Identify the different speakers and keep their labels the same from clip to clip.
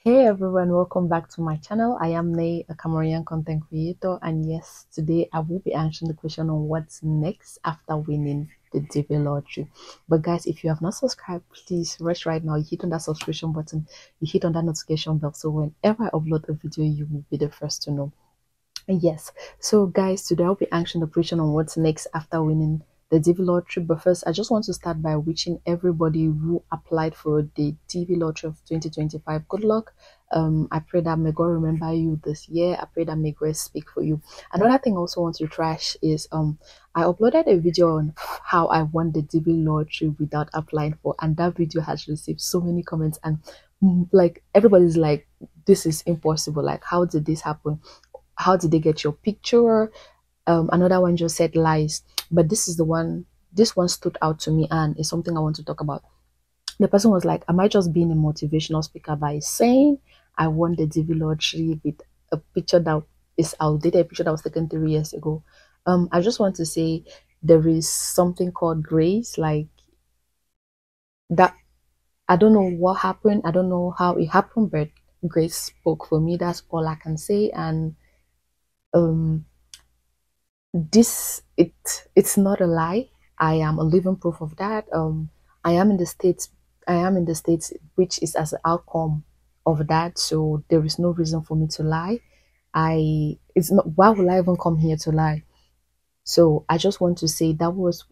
Speaker 1: Hey everyone, welcome back to my channel. I am Nay, a Cameroonian content creator, and yes, today I will be answering the question on what's next after winning the DV lottery. But guys, if you have not subscribed, please rush right now. You hit on that subscription button, you hit on that notification bell, so whenever I upload a video, you will be the first to know. Yes, so guys, today I'll be answering the question on what's next after winning the DV lottery. But first, I just want to start by wishing everybody who applied for the DV lottery of 2025 good luck. I pray that may God remember you this year. I pray that may God speak for you. Another thing I also want to trash is I uploaded a video on how I won the DV lottery without applying for, and that video has received so many comments, and like everybody's like, this is impossible. Like, how did this happen? How did they get your picture? Another one just said lies, but this one stood out to me and is something I want to talk about. The person was like, am I just being a motivational speaker by saying I won the DV lottery with a picture that is outdated, a picture that was taken 3 years ago? I just want to say there is something called grace, like that. I don't know what happened, I don't know how it happened, but grace spoke for me. That's all I can say. And um it's not a lie. I am a living proof of that. I am in the states. I am in the states, which is as an outcome of that. So there is no reason for me to lie. It's not. Why would I even come here to lie? So I just want to say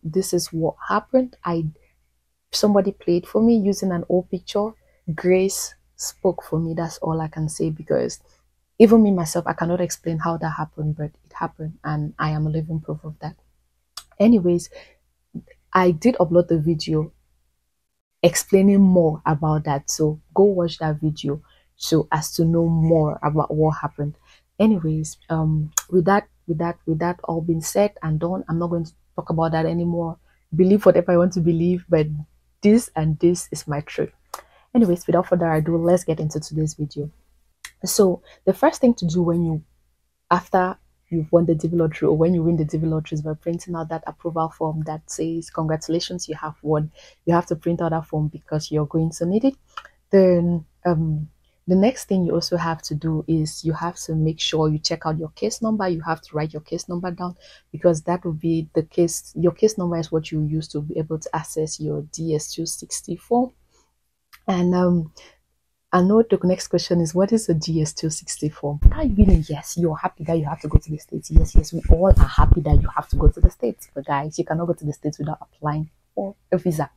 Speaker 1: this is what happened. Somebody played for me using an old picture. Grace spoke for me. That's all I can say, because even me myself, I cannot explain how that happened, but it happened, and I am a living proof of that. Anyways, I did upload the video explaining more about that, so go watch that video so as to know more about what happened. Anyways, with that all being said and done, I'm not going to talk about that anymore. Believe whatever I want to believe, but this is my truth. Anyways, without further ado, let's get into today's video. So the first thing to do after you've won the DV lottery, or when you win the DV lottery, is by printing out that approval form that says congratulations, you have won. You have to print out that form because you're going to need it. Then the next thing you also have to do is you have to make sure you check out your case number. You have to write your case number down, because that will be the case. Your case number is what you use to be able to access your DS260 form. And I know the next question is, what is a DS260 form? Now you mean, yes, you're happy that you have to go to the States. Yes, we all are happy that you have to go to the States. But guys, you cannot go to the States without applying for a visa.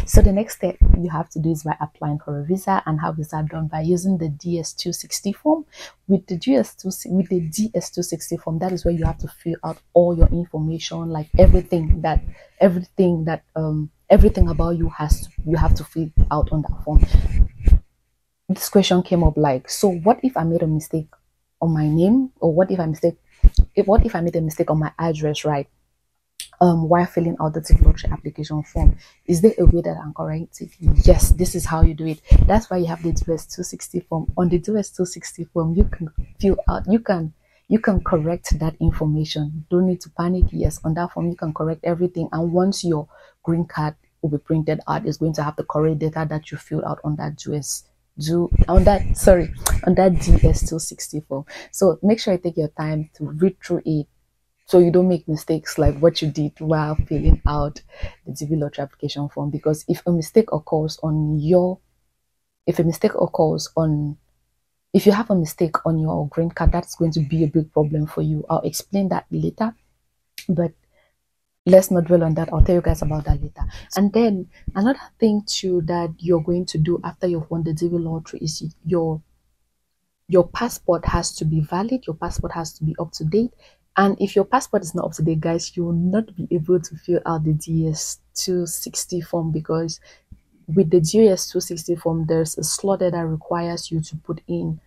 Speaker 1: So the next step you have to do is by applying for a visa, and how is that done? By using the DS260 form. With the DS260 form, that is where you have to fill out all your information, like everything about you you have to fill out on that form. This question came up like, so what if I made a mistake on my name, or what if I made a mistake on my address, right? While filling out the DV lottery application form, is there a way that I'm correct it? Yes, this is how you do it. That's why you have the DS260 form. On the DS260 form, you can fill out, you can correct that information. Don't need to panic. Yes, on that form you can correct everything, and once your green card will be printed out, it's going to have the correct data that you filled out on that DS260 form. So make sure you take your time to read through it, so you don't make mistakes like what you did while filling out the DV lottery application form. Because if you have a mistake on your green card, that's going to be a big problem for you. I'll explain that later, but let's not dwell on that. I'll tell you guys about that later. And then another thing too that you're going to do after you've won the DV lottery is your passport has to be valid. Your passport has to be up to date. And if your passport is not up to date, guys, you will not be able to fill out the DS260 form, because with the DS260 form, there's a slot that requires you to put in.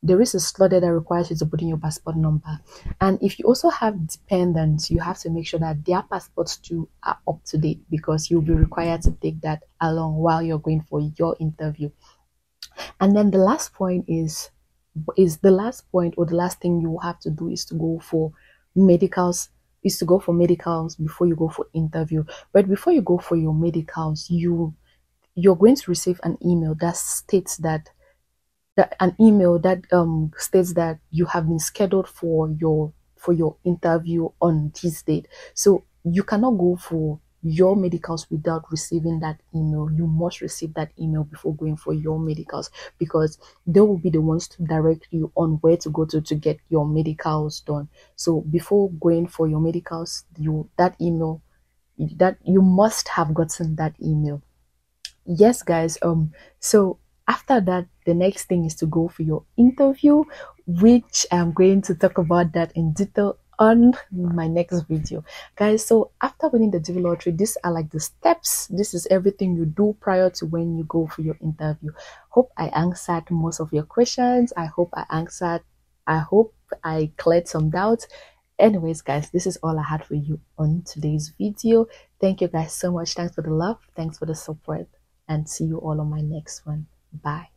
Speaker 1: There is a slot that requires you to put in your passport number. And if you also have dependents, you have to make sure that their passports too are up to date, because you'll be required to take that along while you're going for your interview. And then the last point the last thing you have to do is to go for medicals before you go for interview. But before you go for your medicals, you're going to receive an email that states that that an email that states that you have been scheduled for your interview on this date. So you cannot go for your medicals without receiving that email. You must receive that email before going for your medicals, because they will be the ones to direct you on where to go to get your medicals done. So before going for your medicals, you that email, that you must have gotten that email. Yes, guys. So after that, the next thing is to go for your interview, which I'm going to talk about that in detail on my next video, guys. So after winning the DV lottery, these are like the steps. This is everything you do prior to when you go for your interview. Hope I answered most of your questions. I hope I cleared some doubts. Anyways, guys, this is all I had for you on today's video. Thank you guys so much. Thanks for the love, thanks for the support, and see you all on my next one. Bye.